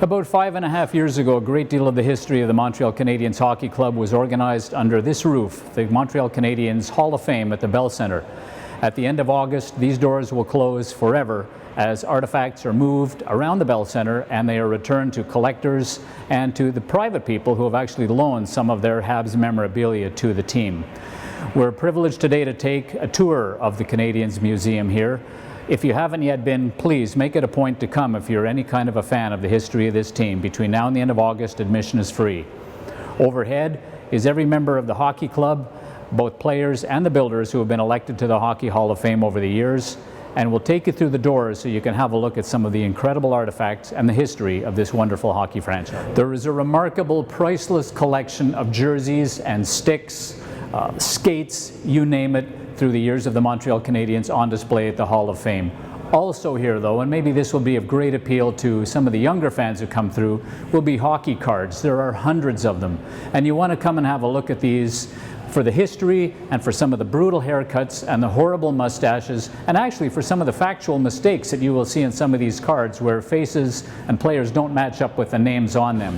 About 5.5 years ago, a great deal of the history of the Montreal Canadiens Hockey Club was organized under this roof, the Montreal Canadiens Hall of Fame at the Bell Centre. At the end of August, these doors will close forever as artifacts are moved around the Bell Centre and they are returned to collectors and to the private people who have actually loaned some of their Habs memorabilia to the team. We're privileged today to take a tour of the Canadiens Museum here. If you haven't yet been, please make it a point to come if you're any kind of a fan of the history of this team. Between now and the end of August, admission is free. Overhead is every member of the hockey club, both players and the builders who have been elected to the Hockey Hall of Fame over the years, and we'll take you through the doors so you can have a look at some of the incredible artifacts and the history of this wonderful hockey franchise. There is a remarkable, priceless collection of jerseys and sticks, skates, you name it, through the years of the Montreal Canadiens on display at the Hall of Fame. Also here though, and maybe this will be of great appeal to some of the younger fans who come through, will be hockey cards. There are hundreds of them, and you want to come and have a look at these for the history and for some of the brutal haircuts and the horrible mustaches, and actually for some of the factual mistakes that you will see in some of these cards where faces and players don't match up with the names on them.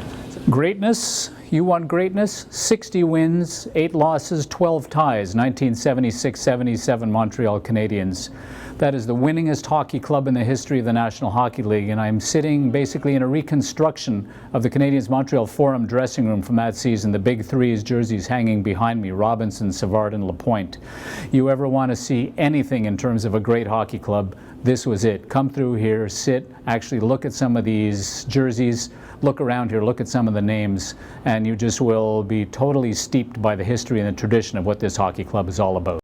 Greatness, you want greatness? 60 wins, 8 losses, 12 ties, 1976-77 Montreal Canadiens. That is the winningest hockey club in the history of the National Hockey League, and I'm sitting basically in a reconstruction of the Canadiens Montreal Forum dressing room from that season, the big threes jerseys hanging behind me, Robinson, Savard, and Lapointe. You ever want to see anything in terms of a great hockey club, this was it. Come through here, sit, actually look at some of these jerseys, look around here, look at some of the names, and you just will be totally steeped by the history and the tradition of what this hockey club is all about.